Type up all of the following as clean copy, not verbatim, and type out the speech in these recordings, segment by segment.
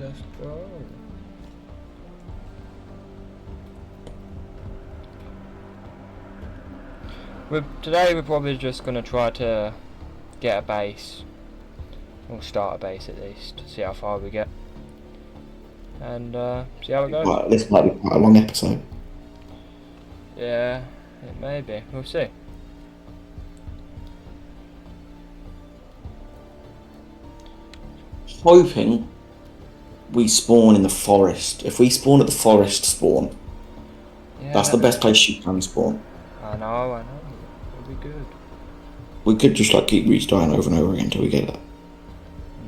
Let's go. Today we're probably just going to try to get a base. We'll start a base at least, see how far we get. And see how it goes. Right, this might be quite a long episode. Yeah, it may be. We'll see. Hoping we spawn in the forest. If we spawn at the forest spawn, Yeah, that's the best place you can spawn. I know. It'll be good. We could just like keep restarting over and over again until we get it.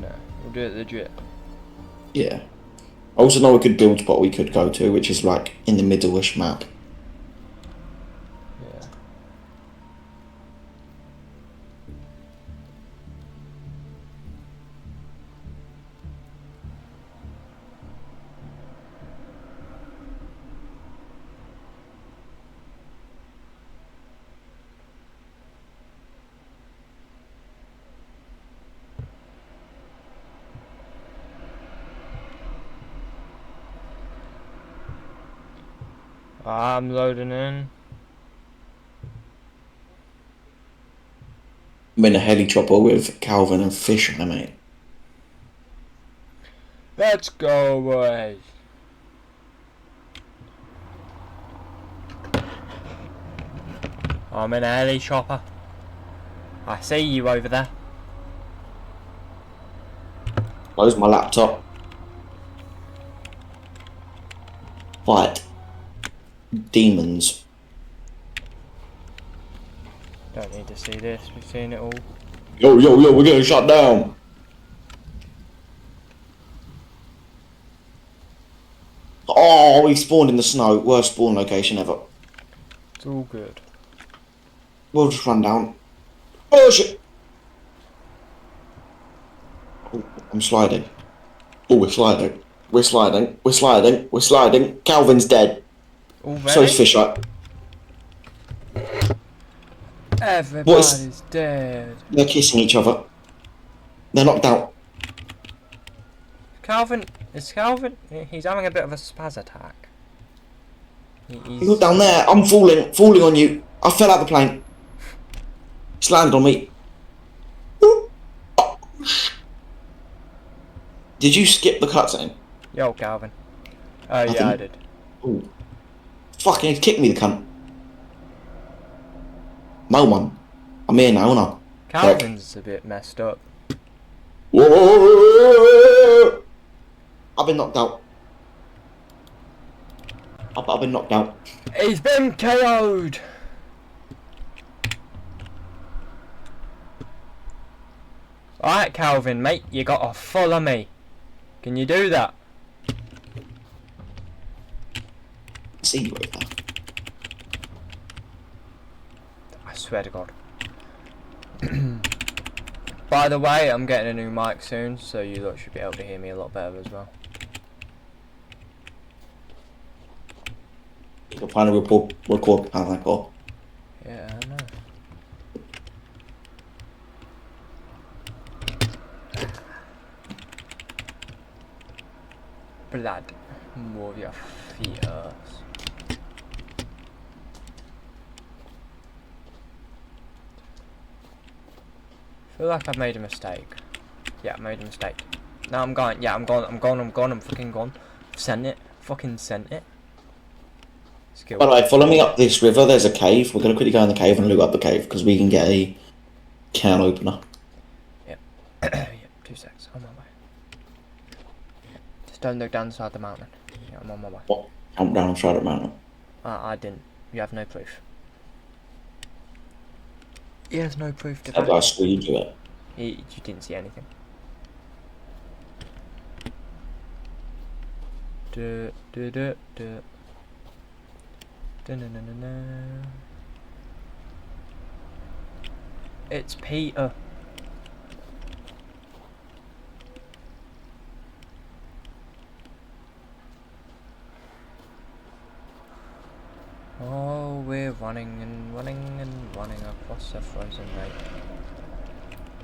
No, we'll do it legit. Yeah. I also know a good build spot we could go to, which is like in the middle-ish map. Yeah. I'm loading in. I'm in a heli chopper with Calvin and Fish on it, mate. Let's go, boys. I'm in a heli chopper. I see you over there. Close my laptop. Fight. Demons. Don't need to see this, we've seen it all. Yo, we're getting shut down. Oh, we spawned in the snow. Worst spawn location ever. It's all good. We'll just run down. Oh, shit. Oh, I'm sliding. Oh, we're sliding. We're sliding. Calvin's dead. Already? So is Fisher. Everybody's dead. They're kissing each other. They're knocked out. Calvin, he's having a bit of a spaz attack. Look down there. I'm falling on you. I fell out the plane. It's landed on me. Did you skip the cutscene? Yo, Calvin. Oh, yeah, I did. Ooh. Fucking kick me, the cunt. No one. I'm here now, aren't I? Calvin's a bit messed up. Whoa! I've been knocked out. I've been knocked out. He's been KO'd! Alright, Calvin, mate, you gotta follow me. Can you do that? See you over there. I swear to God. By the way, I'm getting a new mic soon, so you lot should be able to hear me a lot better as well. You can find a record panel like that. Yeah, I know. Blood. Move your feet. I feel like I've made a mistake. Yeah, I made a mistake. No, I'm gone. Yeah, I'm gone. I'm fucking gone. Fucking sent it. Skill. By the way, follow me up this river. There's a cave. We're going to quickly go in the cave and loot up the cave because we can get a can opener. Yep. Yep, 2 seconds. On my way. Just don't look down the side of the mountain. Yeah, I'm on my way. What? Jump down side of the mountain. I didn't. You have no proof. He has no proof to How do I saw you do it? You didn't see anything. Du. It's Peter. Oh, we're running across the frozen lake.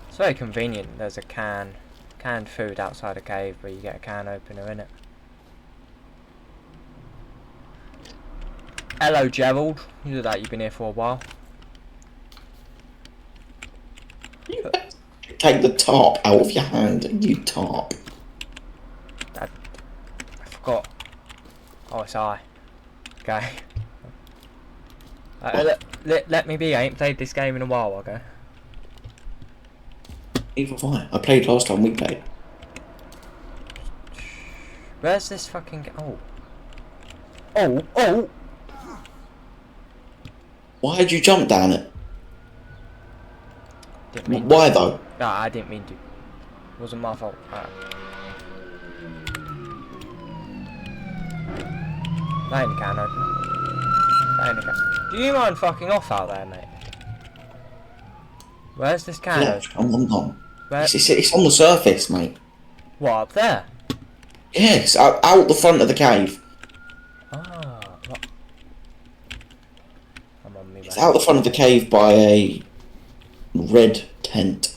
It's very convenient. There's a can canned food outside a cave where you get a can opener in it. Hello, Gerald. You look like you've been here for a while. Take the tarp out of your hand, you tarp. I forgot. Oh, it's I. Okay. Let me be. I ain't played this game in a while. Okay. Even fine. I played last time we played. Where's this fucking? Oh! Why'd you jump down it? Didn't mean Why though? No, I didn't mean to. It wasn't my fault. That ain't a can opener. That ain't a can. Do you mind fucking off out there, mate? Where's this can Yeah, opener? I'm gone. Where? It's on the surface, mate. What, up there? Yes, out the front of the cave. Ah, what? I'm on me, It's mate. out the front of the cave by a red tent.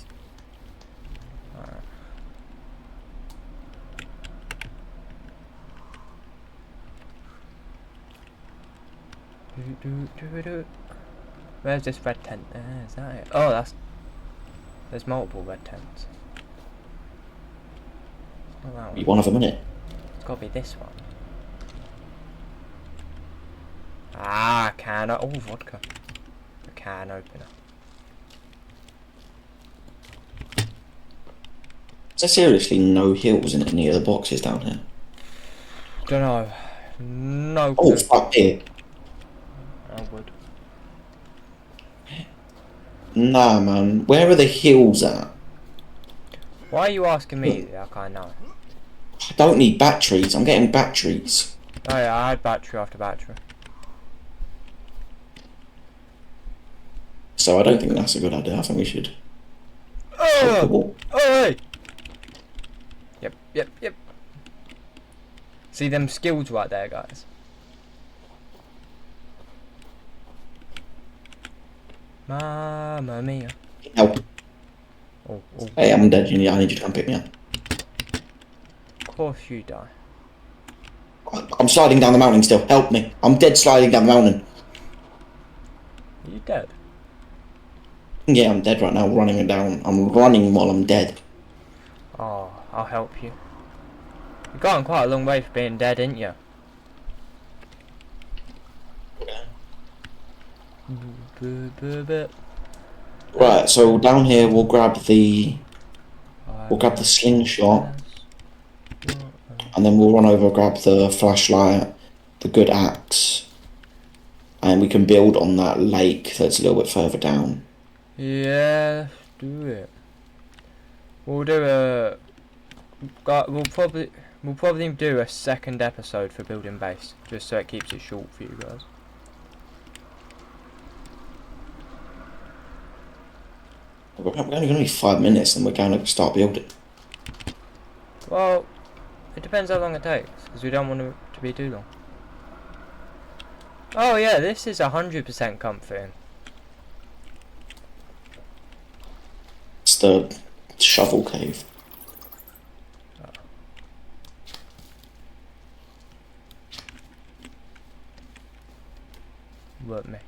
Where's this red tent? Is that it? Oh, there's multiple red tents. It's not that one. Be one of them, innit? It's gotta be this one. Ah, oh, vodka. A can opener. Is there seriously no hills in any of the boxes down here? Don't know. No Oh, clue. fuck it. I would. Nah, man. Where are the hills at? Why are you asking me? Like I know. I don't need batteries. I'm getting batteries. Oh yeah, I had battery after battery. So I don't think that's a good idea. I think we should. Oh! Hey! Yep. See them skills right there, guys. Mamma mia. Help. Oh. Hey, I'm dead. I need you to come pick me up. Of course you die. I'm sliding down the mountain still. Help me. I'm dead sliding down the mountain. Are you dead? Yeah, I'm dead right now, running it down. I'm running while I'm dead. Oh, I'll help you. You've gotten quite a long way from being dead, ain't you? Right, so down here we'll grab the slingshot, and then we'll run over, grab the flashlight, the good axe, and we can build on that lake that's a little bit further down. Yeah, let's do it. We'll probably do a second episode for building base, just so it keeps it short for you guys. We're only going to be 5 minutes, and we're going to start building. Well, it depends how long it takes, because we don't want it to be too long. Oh yeah, this is 100% comforting. It's the shovel cave. Work me.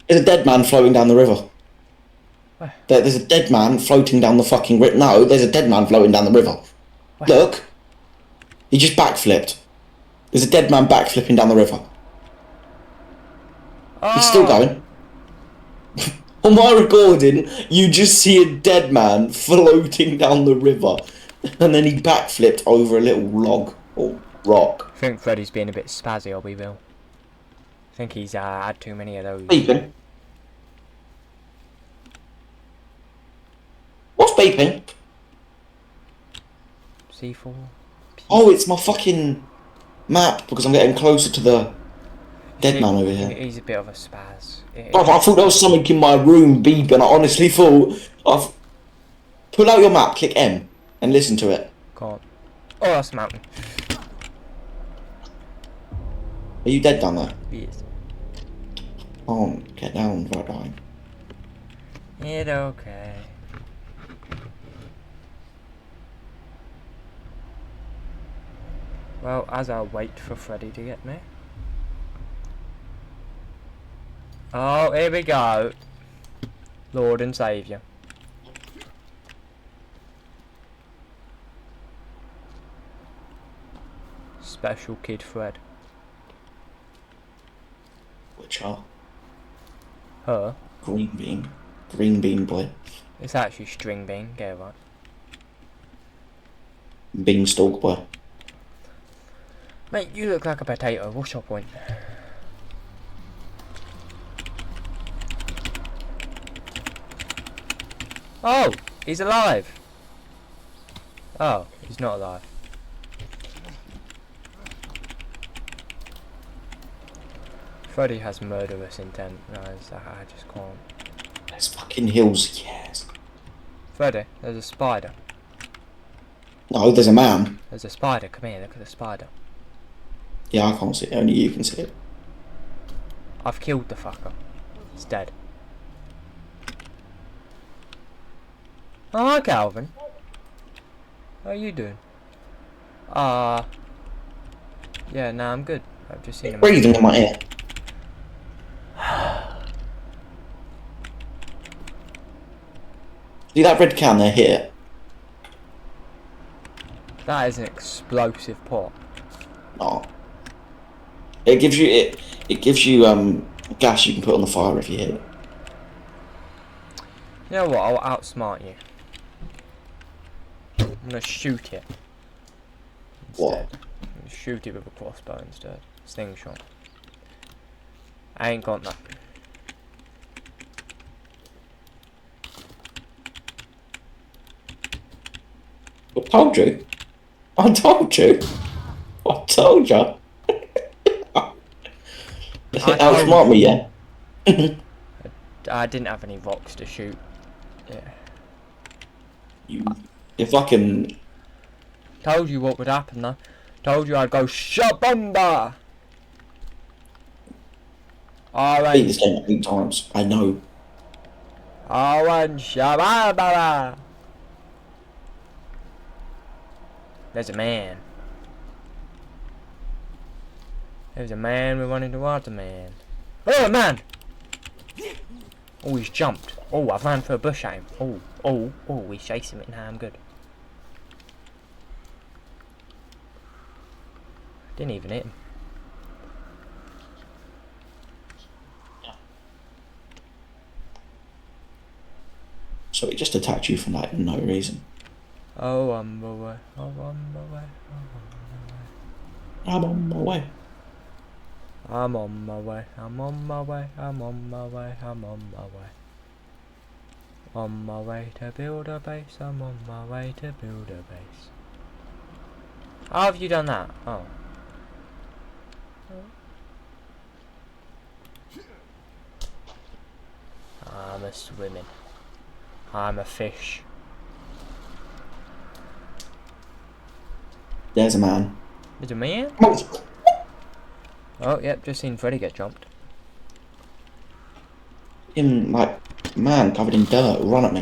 There's a dead man floating down the river. Where? There's a dead man floating down the fucking river. No, there's a dead man floating down the river. Where? Look. He just backflipped. There's a dead man backflipping down the river. Oh. He's still going. On my recording, you just see a dead man floating down the river. And then he backflipped over a little log or rock. I think Freddy's being a bit spazzy, I'll be real. I think he's had too many of those. Beeping. What's beeping? C4. Oh, it's my fucking map because I'm getting closer to the dead man over here. He's a bit of a spaz. I thought there was something in my room beeping. I honestly thought pull out your map, click M, and listen to it. Can't. Oh, that's a mountain. Are you dead down there? Yes. Oh, get down, right down. It's okay. Well, as I wait for Freddy to get me. Oh, here we go. Lord and Saviour. Special Kid Fred. Which are Her. green bean. Green bean boy. It's actually String Bean, get it right. Beanstalk boy. Mate, you look like a potato, what's your point? Oh, he's alive. Oh, he's not alive. Freddy has murderous intent, guys. I just can't. There's fucking hills, yes. Freddy, there's a spider. No, there's a man. There's a spider, come here, look at the spider. Yeah, I can't see it. Only you can see it. I've killed the fucker. It's dead. Oh, hi Calvin. How are you doing? Yeah, nah, I'm good. I've just seen him. Breathing in my ear. See that red can there here? That is an explosive pot. No. It gives you it gives you gas you can put on the fire if you hit it. You know what, I'll outsmart you. I'm gonna shoot it. What? Instead. I'm gonna shoot it with a crossbow instead. Sting shot. I ain't got nothing. I told you. I told you. I told you. Outsmart me, yeah? I didn't have any rocks to shoot. Yeah. You fucking... Told you what would happen though. Told you I'd go shabunda. I beat this game 8 times. I know. Orange shababa. There's a man. There's a man we wanted to watch a man. Oh, man! Oh, he's jumped. Oh, I ran for a bush at him. Oh, he's chasing me. Nah, I'm good. Didn't even hit him. So it just attacked you for like no reason. Oh, I'm away. Oh, I'm away. I'm on my way. I'm on my way. I'm on my way. I'm on my way. I'm on my way. On my way to build a base. I'm on my way to build a base. How have you done that? Oh. I'm a swimming. I'm a fish. There's a man. Is it me? Oh, yep, just seen Freddy get jumped. Him, like, man covered in dirt, run at me.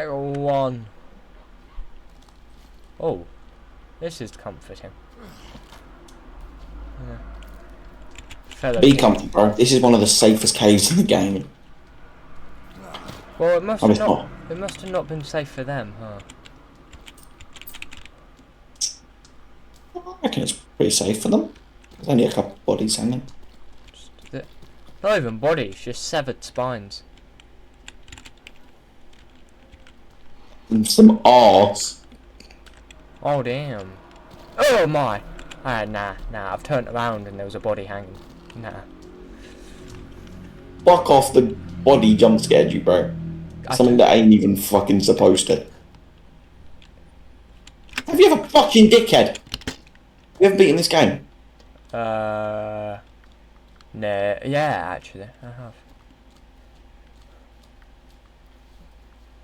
One. Oh, this is comforting. Yeah. Fella Be comfortable, bro. This is one of the safest caves in the game. Well, it must Oh, have it's not. not. It must have not been safe for them, huh? I reckon it's pretty safe for them. There's only a couple of bodies hanging. Not even bodies, just severed spines. And some arse. Oh damn. Oh my. Nah. I've turned around and there was a body hanging. Nah. Fuck off, the body jump scared you, bro. Something that ain't even fucking supposed to. Have you ever fucking dickhead? You ever beaten this game? No. Yeah, actually, I have.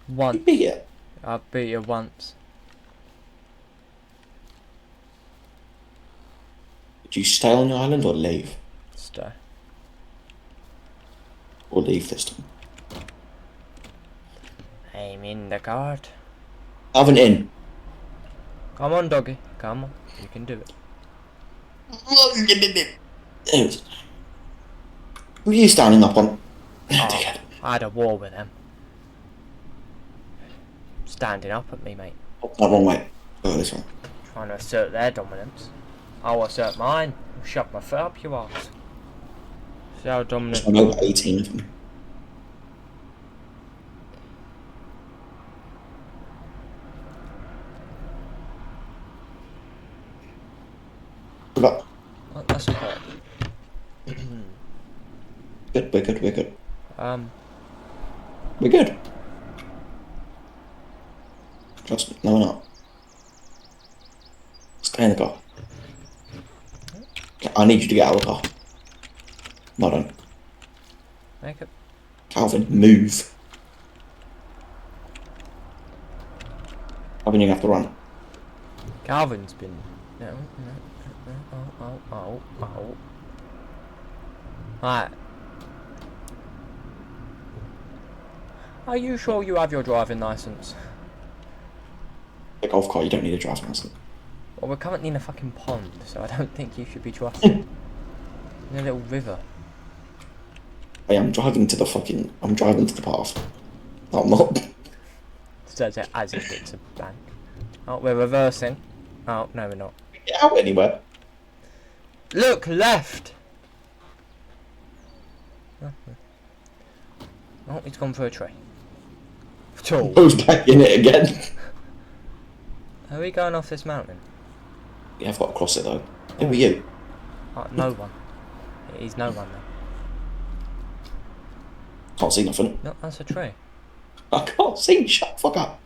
You Once. beat it. I beat you once. Did you stay on the island or leave? Stay. Or leave this time? I'm in the cart. Calvin in. Come on, doggy. Come on. You can do it. Who are you standing up on? Oh, I had a war with them. Standing up at me, mate. Oh, no, wrong way. Go this way. Trying to assert their dominance. I'll assert mine. Shove my foot up your arse. See how dominant. I know 18 of them. But Oh, that's a pot. good, we're good, we're good. We're good. Trust me, no we're not. Stay in the car. I need you to get out of the car. No, don't. Make it. Calvin, move. Calvin, you have to run. Calvin's been. No. Oh. Right. Are you sure you have your driving license? The golf cart, you don't need a driving license. Well, we're currently in a fucking pond, so I don't think you should be driving. In a little river. Hey, I'm driving to the path. No, I'm not. Says it as if it's a bank. Oh, we're reversing. Oh, no, we're not. Get out anywhere. Look, left! Oh, he's gone for a tree. Tall. Goes back in it again. Are we going off this mountain? Yeah, I've got to cross it though. Who are you? No one. He's no one now. Can't see nothing. No, that's a tree. I can't see. Shut the fuck up.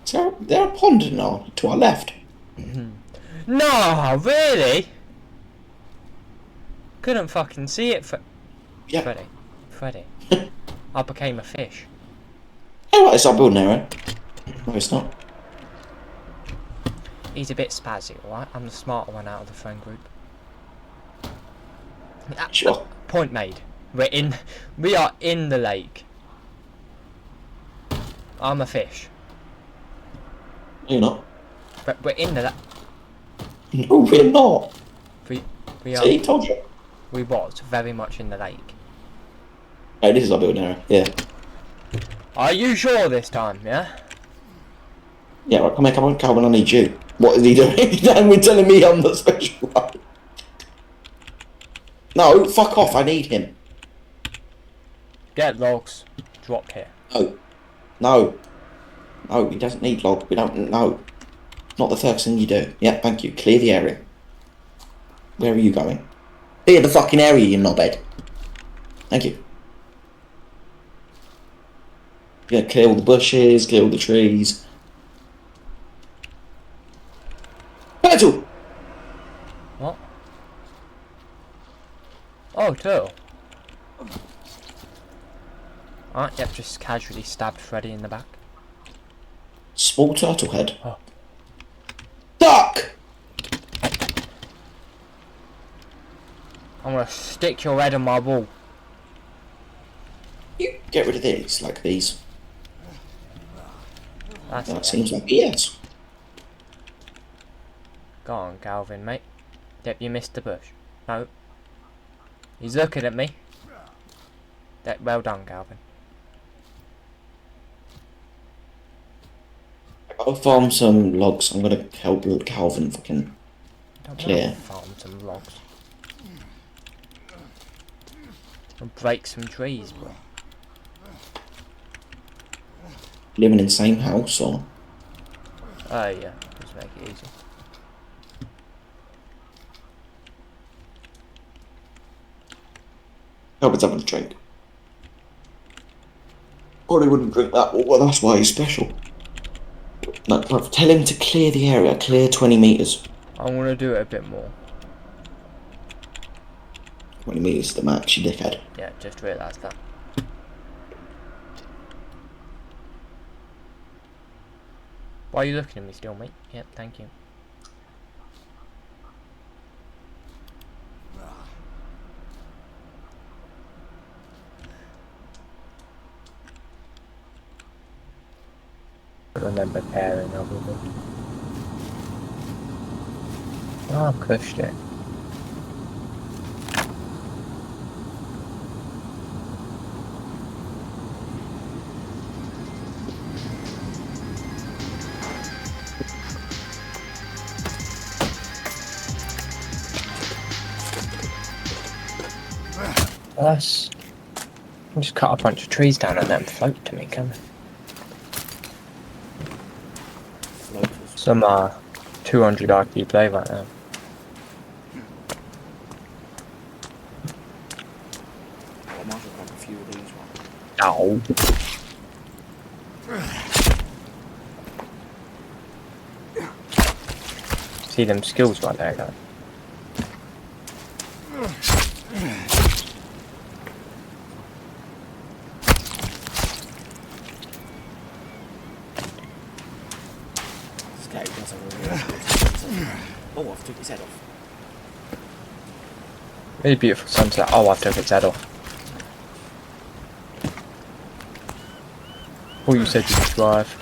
Is there a pond now to our left? No, really? Couldn't fucking see it for. Yeah. Freddy. I became a fish. Hey, what? It's our building area. No, it's not. He's a bit spazzy, alright? I'm the smarter one out of the friend group. Sure. Point made. We are in the lake. I'm a fish. You're not. But we're in the lake. No, we're not. We are. See, told you. We was very much in the lake. Hey, this is our building area. Yeah. Are you sure this time, yeah? Yeah, right, come on, Calvin, I need you. What is he doing? And we're telling me I'm the special one. No, fuck off, I need him. Get logs. Drop here. No, he doesn't need log. We don't, no. Not the first thing you do. Yeah, thank you. Clear the area. Where are you going? Clear the fucking area, you knobhead. Thank you. Yeah, clear all the bushes, clear all the trees. Virgil! What? Oh, turtle. Alright, yep, just casually stabbed Freddy in the back. Small turtle head. Oh. Duck! I'm gonna stick your head on my wall. You get rid of these, like these. That's That it. seems like yes. Go on, Calvin, mate. Yep, you missed the bush. No. He's looking at me. Well done, Calvin. I'll farm some logs. I'm gonna help Calvin fucking clear. Farm some logs. And break some trees, bro. Living in the same house or? Oh yeah, just make it easy. Calvin's having a drink. Or he wouldn't drink that. Well, that's why he's special. No, tell him to clear the area. Clear 20 meters. I'm gonna do it a bit more. 20 meters to the max, you dickhead. Yeah, just realised that. Why are you looking at me still, mate? Yep, thank you. remember caring of them. Oh, I pushed it. Well, that's... I'll just cut a bunch of trees down and let them float to me, can they? Floaters. Some 200 IQ play right now. I might as well grab a few of these ones. Ow. See them skills right there, guys. This guy does have a really Oh, I've took his head off. Really beautiful sunset. Oh, I took its head off. Oh, you said you could drive.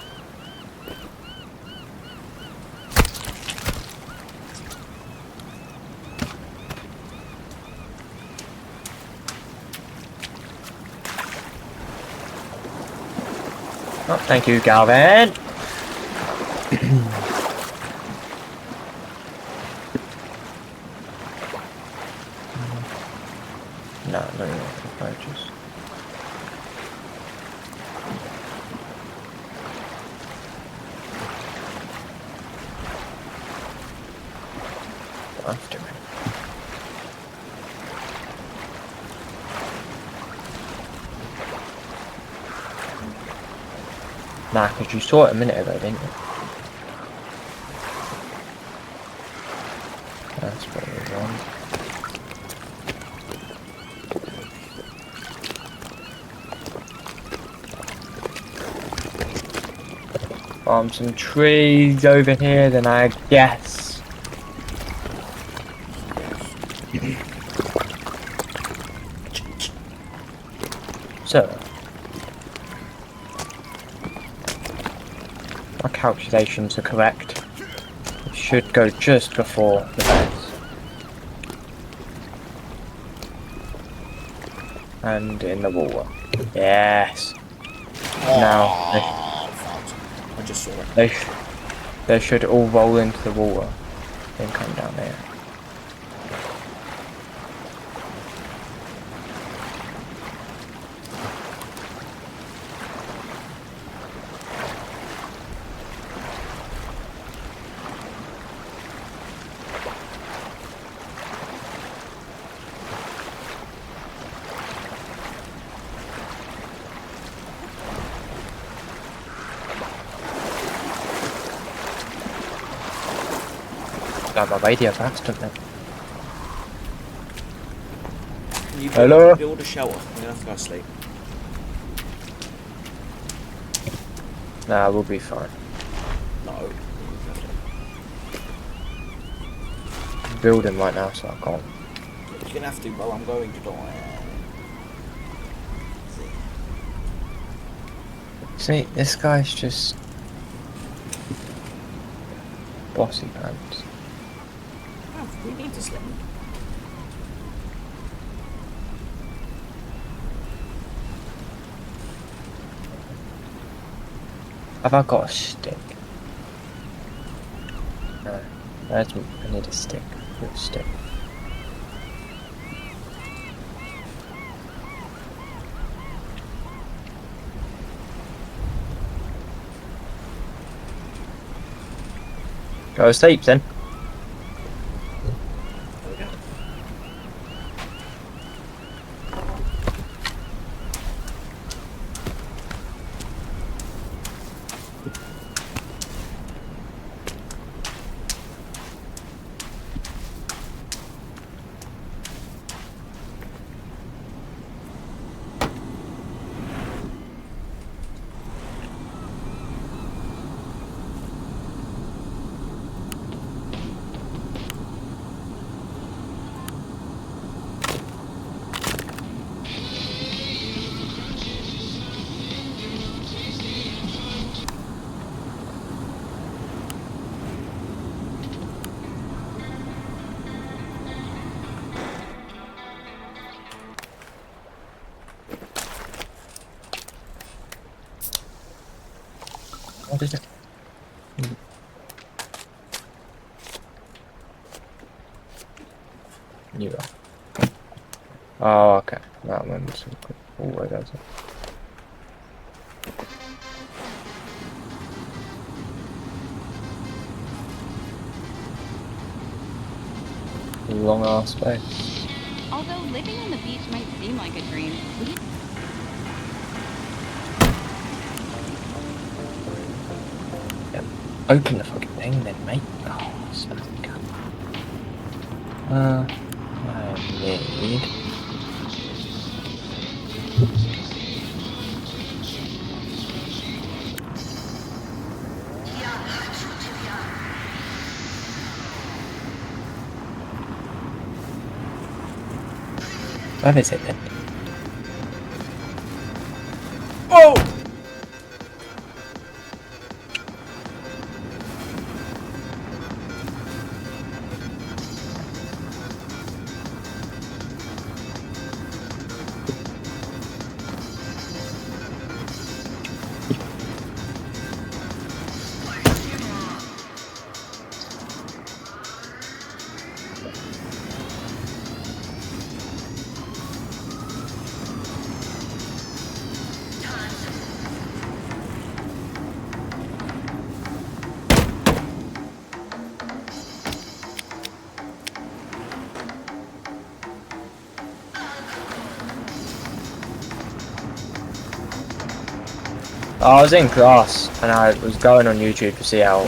Oh, thank you, Galvin. No, approaches. After me. Nah, because you saw it a minute ago, didn't you? That's what we want. Farm some trees over here, then I guess. So, my calculations are correct. It should go just before the base. And in the water. Yes. Now, I just saw it. they should all roll into the water. Then come down there. Got my radio accident then. You Hello? build a shelter. I'm gonna have to go sleep. Nah, we'll be fine. No. I'm building right now, so I can't. You're gonna have to, bro. I'm going to die. See, this guy's just bossy pants. Oh, we need to sleep. Have I got a stick? No. I need a stick. With a stick. Go to sleep then. What is it? You are. Oh, okay. That one was always does it. Long ass space. Although living on the beach might seem like a dream, Yep. Open the fucking thing then, mate. Oh, son of a gun. I need... Where is it then? Oh! I was in class and I was going on YouTube to see how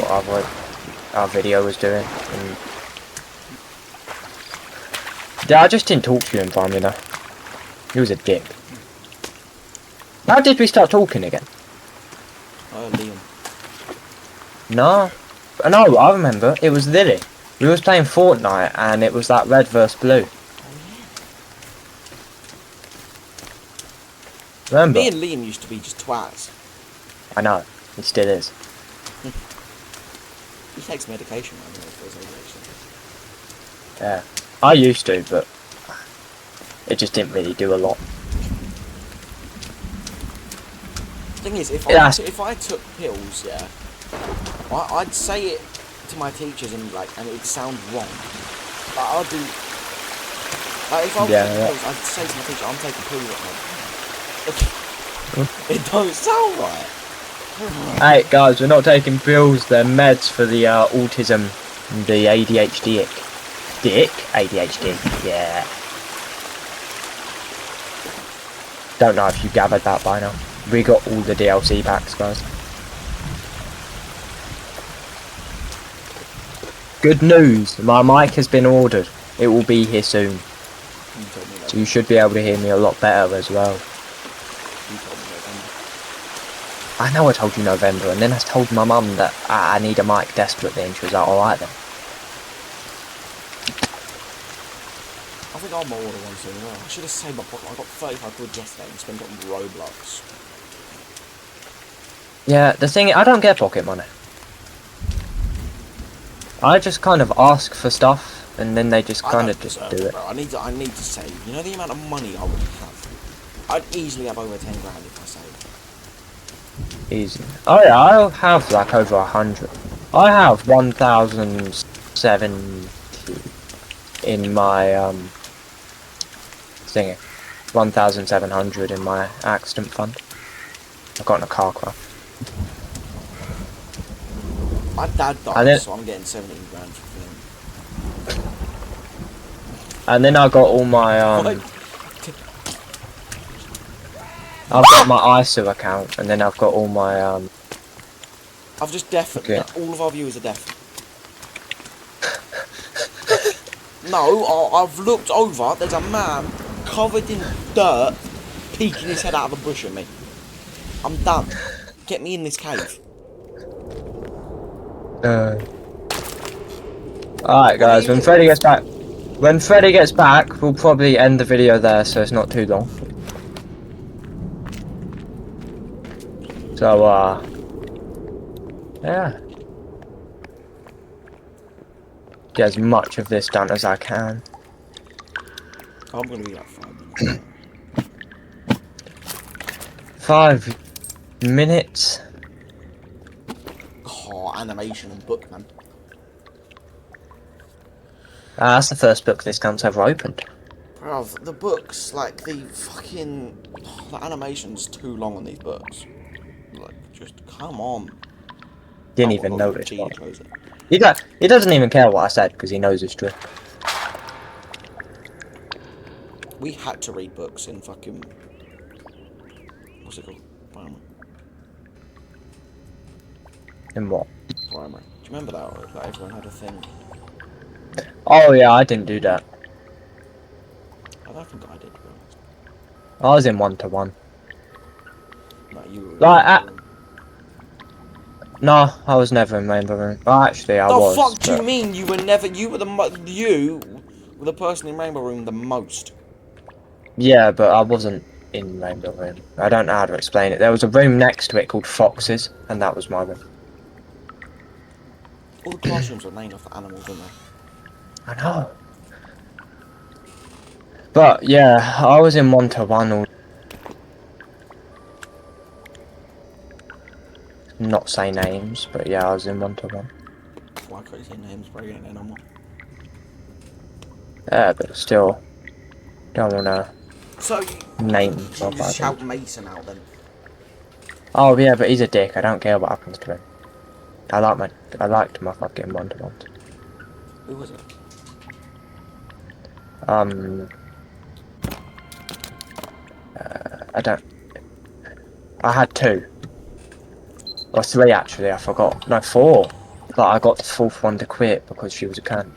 our video was doing. And yeah, I just didn't talk to you in time, you know. He was a dick. How did we start talking again? Liam. No, I remember. It was Lily. We was playing Fortnite and it was that red versus blue. Remember? Me and Liam used to be just twats. I know. He still is. He takes medication, I don't know if there's Yeah. I used to, but it just didn't really do a lot. The thing is, if I took pills, yeah, I'd say it to my teachers and it would sound wrong. Like I'd do, like if I was taking pills, I'd say to my teacher, I'm taking pills right now. It don't sound right. Hey guys, we're not taking pills, they're meds for the autism, the ADHD. ADHD, yeah. Don't know if you gathered that by now. We got all the DLC packs, guys. Good news, my mic has been ordered. It will be here soon. So you should be able to hear me a lot better as well. I know I told you November, and then I told my mum that I need a mic desperately, and she was like, alright then. I think I'll order one soon. I should have saved my pocket. I got 35 quid yesterday and spent it on Roblox. Yeah, the thing, I don't get pocket money. I just kind of ask for stuff, and then they just kind of just do it. Bro. I need to save. You know the amount of money I would have? I'd easily have over 10 grand if I saved. Easy. Oh yeah, I'll have like over 100. I have 1,070 in my thingy. 1,700 in my accident fund. I got in a car crash. My dad died, so I'm getting 17 grand for him. And then I got all my I've got my ISO account, and then I've got all my I've just deafened. Okay. All of our viewers are deaf. No, I've looked over. There's a man covered in dirt, peeking his head out of a bush at me. I'm done. Get me in this cave. Alright guys, when Freddy gets back, we'll probably end the video there, so it's not too long. So, yeah. Get as much of this done as I can. I'm gonna be like 5 minutes. 5 minutes. animation and book, man. That's the first book this cunt's ever opened. Bruv, the books, like, the fucking... The animation's too long on these books. Like, just, come on. Didn't Oh, even God, notice. gee, close it. He doesn't even care what I said because he knows it's true. We had to read books in fucking... What's it called? Primary. In what? Primary. Do you remember that? That everyone had a thing. Oh yeah, I didn't do that. I don't think I did, to be honest. I was in 1-to-1. No, you were... Like, No, I was never in Rainbow Room. Well, actually, I was. The fuck do you but- mean you were never... You were the person in Rainbow Room the most. Yeah, but I wasn't in Rainbow Room. I don't know how to explain it. There was a room next to it called Foxes, and that was my room. All the classrooms were named after animals, weren't they? I know. But yeah, I was in 1-to-1 all. Not say names, but yeah, I was in 1-to-1. Why can't you say names, bro? You ain't there no more. Yeah, but still, don't wanna So, name. you just shout Mason out then? Oh yeah, but he's a dick. I don't care what happens to him. I liked my fucking 1-to-1s. Who was it? I don't. I had 2. Or 3 actually, I forgot. No, 4. But I got the 4th one to quit because she was a cunt.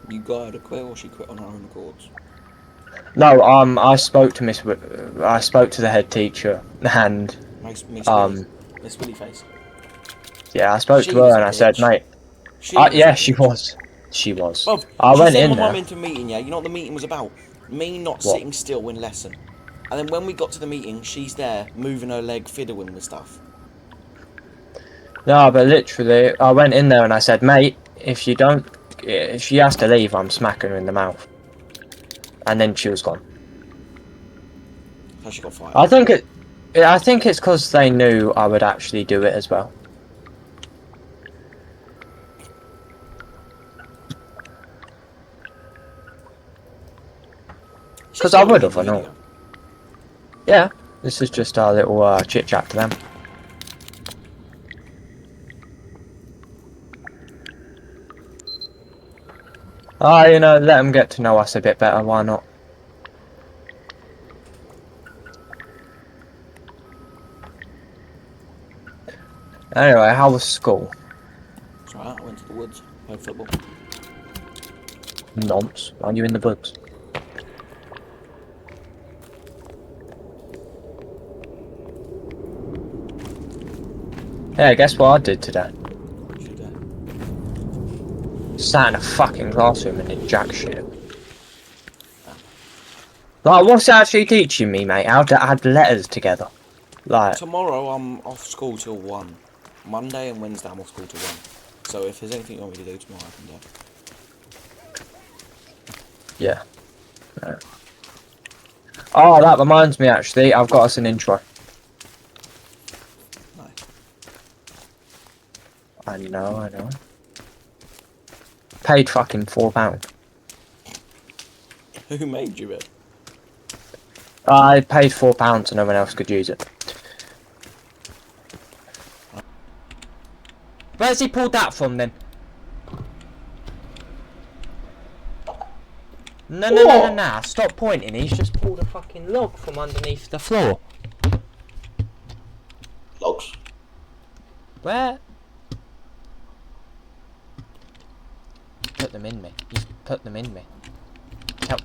You got her to quit or she quit on her own accords? No, I spoke to I spoke to the head teacher and Miss Willy Face. yeah, I spoke She to her was and a I said, bitch. mate, She was yeah, a she bitch. was. She was. Bruv, I she went sent in my mum there. into a meeting, yeah? You know what the meeting was about? Me not What? sitting still in lesson. And then when we got to the meeting, she's there, moving her leg, fiddling with stuff. No, but literally, I went in there and I said, mate, if she has to leave, I'm smacking her in the mouth. And then she was gone. So she got fired. I think it's because they knew I would actually do it as well. Because I would have, I know. Yeah, this is just our little chit chat to them. You know, let them get to know us a bit better, why not? Anyway, how was school? So I went to the woods, played football. Nonce. Are you in the books? Yeah, guess what I did today? She did. Sat in a fucking classroom and did jack shit. Like, what's it actually teaching me, mate? How to add letters together. Like, Tomorrow I'm off school till 1. Monday and Wednesday I'm off school till 1. So if there's anything you want me to do tomorrow, I can do. yeah. Oh, that reminds me, actually, I've got us an intro. Nice. I know. Paid fucking £4. Who made you it? I paid £4 so no one else could use it. Where's he pulled that from then? No. Stop pointing. He's just pulled a fucking log from underneath the floor. Logs. Where? Put them in me. He's put them in me. Help.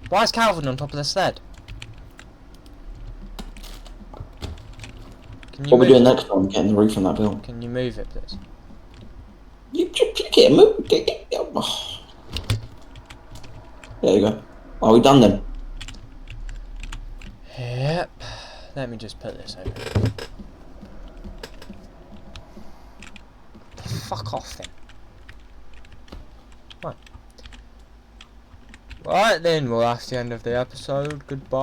Why is Calvin on top of the sled? Can you What are we move doing it? next time? Getting the roof on that building. Can you move it, please? You get move. Oh. There you go. Are we done then? Yep. Let me just put this over. Fuck off then. Right. Right then, well that's the end of the episode. Goodbye.